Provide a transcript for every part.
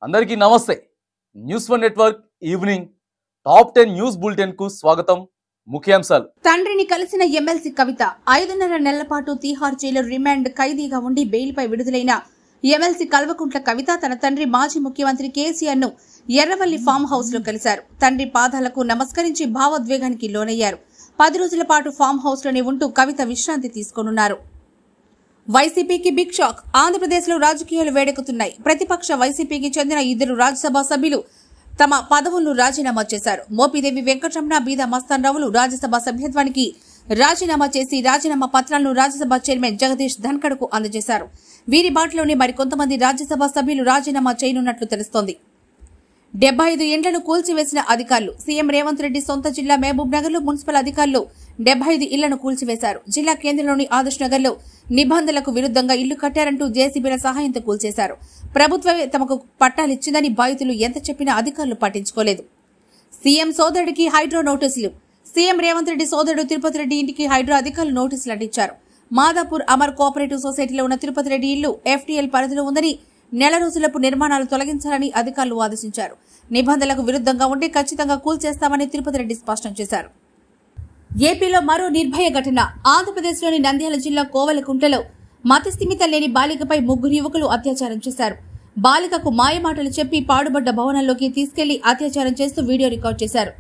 అందరికీ నమస్తే. News one network evening top 10 news bulletin కు స్వాగతం. ముఖ్యాంశాలు. తండ్రిని కలిసిన ఎమ్మెల్సీ కవిత 5.5 నెలల పాటు తీహార్ జైలు రిమాండ్ ఖైదీగా ఉండి బెయిల్పై విడుదలైన ఎమ్మెల్సీ కల్వకుంట్ల కవిత తన తండ్రి మాజీ ముఖ్యమంత్రి కేసీఆర్ ను ఎర్రవల్లి ఫామ్ హౌస్ లో కలిశారు. తండ్రి పాదాలకు నమస్కరించి భావోద్వేగానికి లోనయ్యారు. 10 రోజుల పాటు ఫామ్ హౌస్ లోనే ఉంటూ కవిత విశ్రాంతి తీసుకోనున్నారు. వైసీపీకి బిగ్ షాక్. ఆంధ్రప్రదేశ్లో రాజకీయాలు వేడెక్కుతున్నాయి. ప్రతిపక్ష వైసీపీకి చెందిన 2 రాజ్యసభ సభ్యులు తమ పదవులను రాజీనామా చేశారు. మోపిదేవి వెంకటరమణ, బీదా మస్తాన్ రావులు రాజ్యసభ సభ్యత్వానికి రాజీనామా చేసి రాజీనామా పత్రాలను రాజ్యసభ చైర్మన్ జగదీష్ ధన్కడ్ కు అందజేశారు. వీరి బాటలోనే మరికొంతమంది రాజ్యసభ సభ్యులు రాజీనామా చేయనున్నట్లు తెలుస్తోంది. 75 ఇండ్లను కూల్చివేసిన అధికారులు. సీఎం రేవంత్ రెడ్డి సొంత జిల్లా మహబూబ్ నగర్ లో మున్సిపల్ అధికారులు 75 ఇళ్లను కూల్చివేశారు. జిల్లా కేంద్రంలోని ఆదర్శ్ నగర్ లో నిబంధనలకు విరుద్ధంగా ఇళ్లు కట్టారంటూ జేసీబీల సహాయంతో కూల్చేశారు. ప్రభుత్వమే తమకు పట్టాలిచ్చిందని బాధితులు ఎంత చెప్పినా అధికారులు పట్టించుకోలేదు. సీఎం సోదరుడికి హైడ్రో నోటీసులు. సీఎం రేవంత్ రెడ్డి సోదరుడు తిరుపతి రెడ్డి ఇంటికి హైడ్రో అధికారులు నోటీసులు అంటించారు. మాదాపూర్ అమర్ కోఆపరేటివ్ సొసైటీలో ఉన్న తిరుపతి రెడ్డి ఇల్లు ఎఫ్టీఎల్ పరిధిలో ఉందని, నెల రోజులపు నిర్మాణాలు తొలగించాలని అధికారులు ఆదేశించారు. నిబంధనలకు విరుద్ధంగా ఉంటే ఖచ్చితంగా కూల్చేస్తామని తిరుపతి రెడ్డి స్పష్టం చేశారు. ఏపీలో మరో నిర్భయ ఘటన. ఆంధ్రప్రదేశ్లోని నంద్యాల జిల్లా కోవెలకుంటలో మతిస్థిమితం లేని బాలికపై 3 యువకులు అత్యాచారం చేశారు. బాలికకు మాయమాటలు చెప్పి పాడుబడ్డ భవనంలోకి తీసుకెళ్లి అత్యాచారం చేస్తూ వీడియో రికార్డు చేశారు.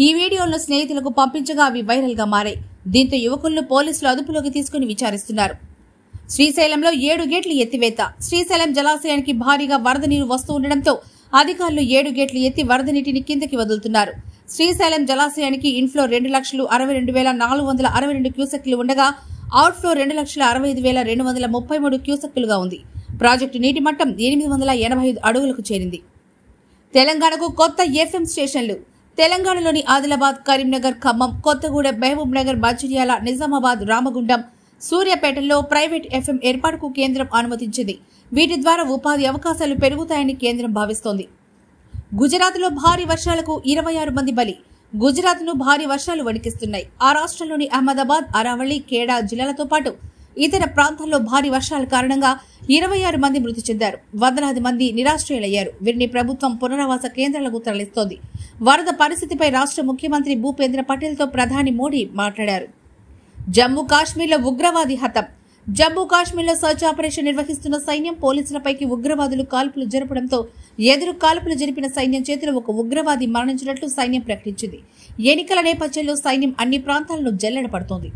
ఈ వీడియోలను స్నేహితులకు పంపించగా అవి వైరల్ గా మారాయి. దీంతో యువకులను పోలీసులు అదుపులోకి తీసుకుని విచారిస్తున్నారు. శ్రీశైలంలో 7 గేట్లు ఎత్తివేత. శ్రీశైలం జలాశయానికి భారీగా వరద నీరు వస్తూ ఉండడంతో అధికారులు 7 గేట్లు ఎత్తి వరద నీటిని కిందకి వదులుతున్నారు. శ్రీశైలం జలాశయానికి ఇన్ఫ్లో 2,62,462 క్యూసెక్లు ఉండగా అవుట్ఫ్లో 2,65,233 క్యూసెక్కులుగా ఉంది. ప్రాజెక్టు నీటి మట్టం 885 అడుగులకు చేరింది. తెలంగాణకు కొత్త ఎఫ్ఎం స్టేషన్లు. తెలంగాణలోని ఆదిలాబాద్, కరీంనగర్, ఖమ్మం, కొత్తగూడెం, మహబూబ్ నగర్, మంచిర్యాల, నిజామాబాద్, రామగుండం, సూర్యాపేటలో ప్రైవేట్ ఎఫ్ఎం ఏర్పాటుకు కేంద్రం అనుమతించింది. వీటి ద్వారా ఉపాధి అవకాశాలు పెరుగుతాయని కేంద్రం భావిస్తోంది. గుజరాత్లో భారీ వర్షాలకు 26 మంది బలి. గుజరాత్ను భారీ వర్షాలు వణికిస్తున్నాయి. ఆ రాష్ట్రంలోని అహ్మదాబాద్, అరావళి, ఖేడా జిల్లాలతో పాటు ఇతర ప్రాంతాల్లో భారీ వర్షాల కారణంగా 26 మంది మృతి చెందారు. వందలాది మంది నిరాశ్రయులయ్యారు. వీరిని ప్రభుత్వం పునరావాస కేంద్రాలకు తరలిస్తోంది. వరద పరిస్థితిపై రాష్ట్ర ముఖ్యమంత్రి భూపేంద్ర పటేల్తో ప్రధాని మోడీ మాట్లాడారు. జమ్మూ కాశ్మీర్లో ఉగ్రవాది హతం. జమ్మూ కాశ్మీర్లో సర్చ్ ఆపరేషన్ నిర్వహిస్తున్న సైన్యం పోలీసులపైకి ఉగ్రవాదులు కాల్పులు జరపడంతో ఎదురు కాల్పులు జరిపిన సైన్యం చేతిలో ఒక ఉగ్రవాది మరణించినట్లు సైన్యం ప్రకటించింది. ఎన్నికల నేపథ్యంలో సైన్యం అన్ని ప్రాంతాలను జల్లెడ పడుతోంది.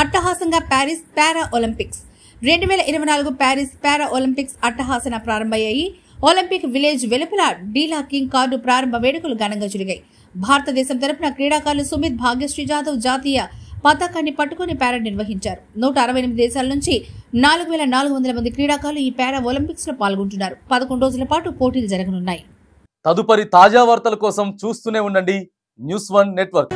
అట్టహాసంగా Paris para Olympics. 2024 Paris para Olympics అట్టహాసన ప్రారంభమయ్యాయి. ఒలింపిక్ విలేజ్ వెలుపల డీలా కింగ్ కార్డు ప్రారంభ వేడుకలు ఘనంగా జరిగాయి. భారతదేశం తరపున క్రీడాకారులు సుమిత్, భాగ్యశ్రీ జాదవ్ జాతీయ పతాకాన్ని పట్టుకుని ప్యారెడ్ నిర్వహించారు. 168 దేశాల నుంచి 4,400 మంది క్రీడాకారులు ఈ పారా ఒలింపిక్స్ లో పాల్గొంటున్నారు. 11 రోజుల పాటు పోటీలు జరగనున్నాయి. తదుపరి తాజా వార్తల కోసం చూస్తూనే ఉండండి న్యూస్ వన్ నెట్వర్క్.